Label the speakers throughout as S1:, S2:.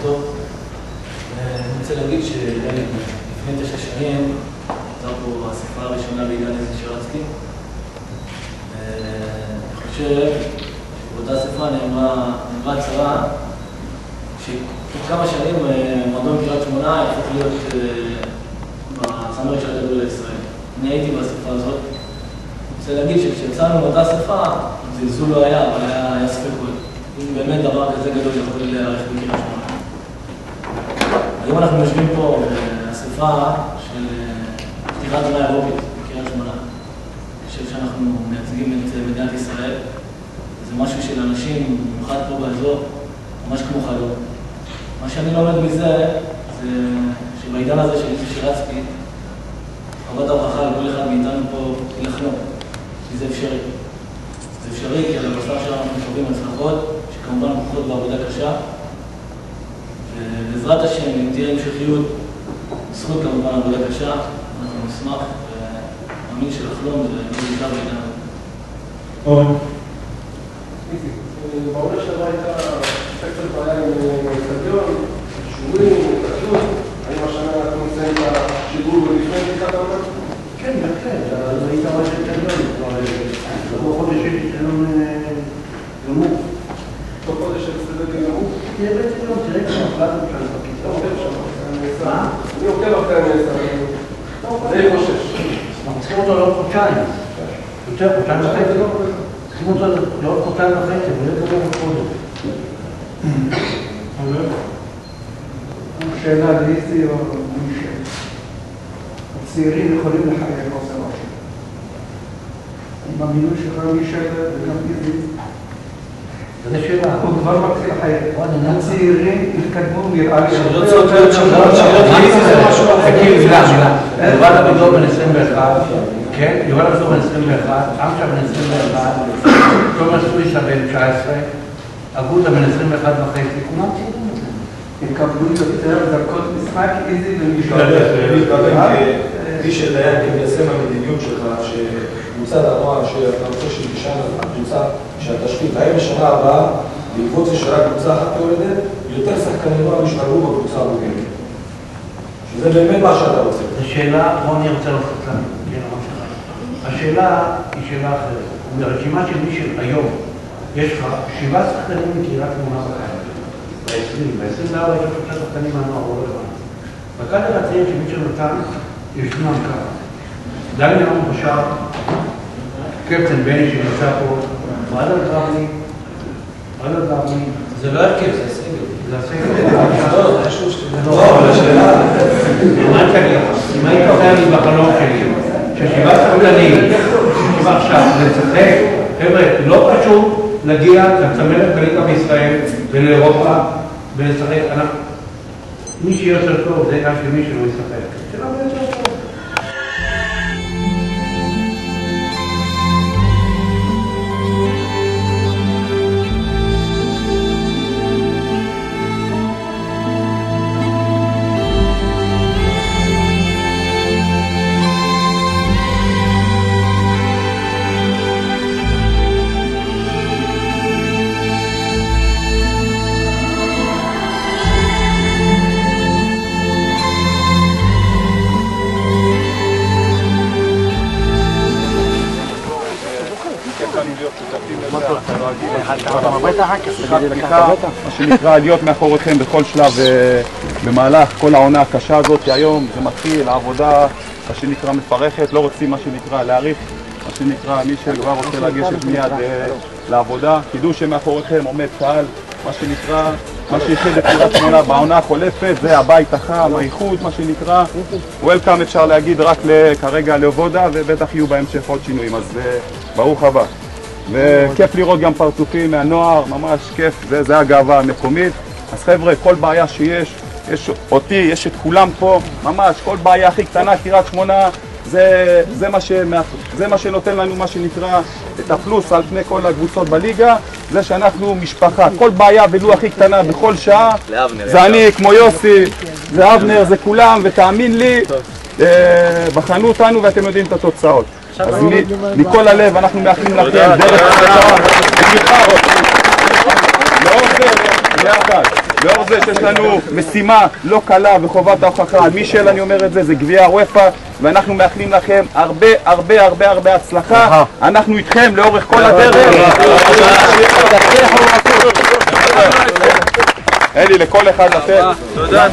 S1: טוב, אני רוצה להגיד שלפני 9 שנים הייתה פה האספה הראשונה בעידן שרצקי. אני חושב שבאותה אספה נאמרה הצהרה שתוך כמה שנים מועדון קריית שמונה יהפוך להיות בצמרת של הכדורגל הישראלי. אני הייתי באספה הזאת. אני רוצה להגיד שכשיצאנו מאותה אספה, זלזול לא היה, אבל היה ספקות. אם באמת דבר כזה גדול יכול להיערך בקריית שמונה. היום אנחנו יושבים פה באספה של פתיחת עונה אירופית בקריית שמונה. אני חושב שאנחנו מייצגים את מדינת ישראל. זה משהו של אנשים, במיוחד פה באזור, ממש כמו חלום. מה שאני לומד מזה, זה שבעידן הזה של שרצקי, חובת ההוכחה לכל אחד מאיתנו פה היא לחלום, כי זה אפשרי. זה אפשרי כי על הבשר שלנו אנחנו מקווים הצלחות, שכמובן כוחות בעבודה קשה. ובעזרת השם, אם תהיה המשכיות, בזכות כמובן עבודה קשה, אנחנו נשמח ומאמין שלחלום זה לא בעיקר בעידן הזה.
S2: אורן. בעונה שעברה הייתה קצת בעיה עם סטדיון, שיעורים, התקלות. האם השנה אנחנו נסיים את השידור ולפני פתיחת העונה?
S3: כן, בהחלט. אז היית רואה של סטדיון. כבר חודש שלנו גמור.
S2: תוך חודש של סטדיון גמור?
S3: תראה בעצם לא, תראה כבר החלטנו שלנו בכיתה.
S2: אני עוקב אחרי הנעשה. זה חושש.
S3: אנחנו צריכים אותו לעוד חודשיים. יותר חודשיים וחצי. צריכים אותו לעוד חודשיים וחצי, ולא לדבר עוד חודש.
S4: שאלה ליסי או מישהו. הצעירים יכולים לחייב חוסר ראשי. עם המינוי שלך מישהו וגם איזי.
S3: זו שאלה.
S4: הוא כבר מתחיל לחייב. הצעירים התקדמו נראה לי.
S1: שלא צריך להיות שם,
S3: תקשיב, מילה. יובל אבידור בן 21, כן? יובל אבידור בן 21, עמשה בן 21, תומר סוויסה בן 19, אגודה בן 21 וחצי, כולם צעירים.
S4: יקבלו יותר דקות משחק איזי ומישהו.
S5: מי שדיין כמיישם המדיניות שלך, שקבוצת הנוער שאתה רוצה שתשען על קבוצה שהתשתית, האם בשנה הבאה, בעקבות זה שרק קבוצה אחת יורדת, יותר שחקני נוער ישתלבו בקבוצה הבוגרת. שזה באמת מה שאתה רוצה.
S3: זו שאלה, בוא אני רוצה לעשות לנו. השאלה היא שאלה אחרת. ברשימה של מי שהיום יש לך 7 שחקנים מקריית שמונה בקיץ. ב-24 יש לך 3 שחקנים מהנוער, לא לבן. בקאדר הצעיר שמי שנותן ישנם ככה. דני נאום בשער, קפטן בני שנמצא פה, ועד על גרבני.
S1: זה לא הרכב, זה הסגל.
S3: זה הסגל.
S1: לא, זה חשוב שתדע.
S5: לא, אבל השאלה...
S3: אמרתי לי, אם היית עושה לי בחלום שלי, ש7 שחקנים, שכבר עכשיו, לשחק, חבר'ה, לא פשוט להגיע לצמרת הליגה בישראל ולאירופה ולשחק. מי שיותר טוב זה גם שמי שלא ישחק. שלא יותר טוב.
S6: מה שנקרא להיות מאחוריכם בכל שלב במהלך כל העונה הקשה הזאת, כי היום זה מתחיל, העבודה מה שנקרא מפרכת, לא רוצים מה שנקרא להאריך, מה שנקרא מי שכבר רוצה לגשת מיד לעבודה, תדעו שמאחוריכם עומד קהל, מה שנקרא, מה שהתחיל את קריית שמונה בעונה החולפת, זה הבית החם, האיחוד, מה שנקרא, וולקאם אפשר להגיד רק כרגע לעבודה, ובטח יהיו בהמשך עוד שינויים, אז ברוך הבא. וכיף לראות גם פרצופים מהנוער, ממש כיף, זה הגאווה המקומית. אז חבר'ה, כל בעיה שיש, יש אותי, יש את כולם פה, ממש, כל בעיה הכי קטנה, קריית שמונה, זה מה שנותן לנו מה שנקרא את הפלוס על פני כל הקבוצות בליגה, זה שאנחנו משפחה, כל בעיה ולו הכי קטנה בכל שעה, זה אני כמו יוסי, זה אבנר, זה כולם, ותאמין לי, בחנו אותנו ואתם יודעים את התוצאות. אז מכל הלב אנחנו מאחלים לכם דרך חדשה, במיוחד, מאוד דרך, ביחד. לאור זה שיש לנו משימה לא קלה וחובת ההוכחה על מישל, אני אומר את זה, זה גביע הוופא, ואנחנו מאחלים לכם הרבה הרבה הרבה הרבה הצלחה. אנחנו איתכם לאורך כל הדרך. אלי, לכל אחד לתת. תודה.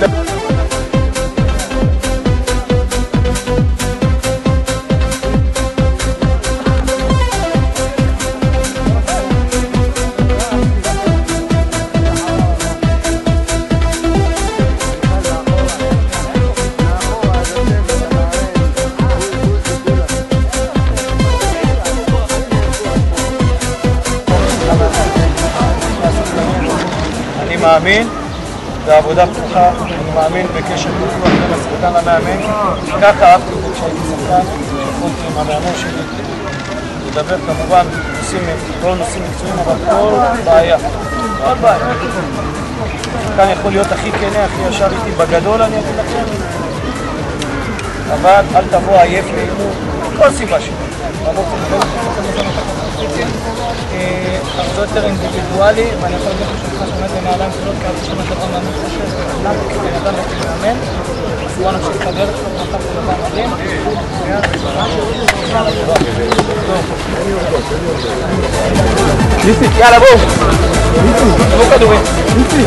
S7: אני מאמין בעבודה פתוחה, אני מאמין בקשר פתוח בין השחקן למאמן. ככה אהבתי את זה כשהייתי שחקן, יכולתי עם המאמן שלי לדבר כמובן כל נושאים מקצועיים, אבל כל בעיה, כל בעיה. השחקן יכול להיות הכי כנה, הכי ישר איתי, בגדול אני אגיד לכם, אבל אל תבוא עייף לאימון, כל סיבה שלי. הרבה יותר אינדיבידואלי, ואני יכול להגיד לך שעומד בנעליים גדולות כי הרבה שנה דבר מאמין חושב למה כבן אדם וכמאמן, אז בוא נמשיך את הדרך, אנחנו כל דבר מדהים.
S6: ניסי, יאללה בואו! ניסי, בואו כדורים! ניסי!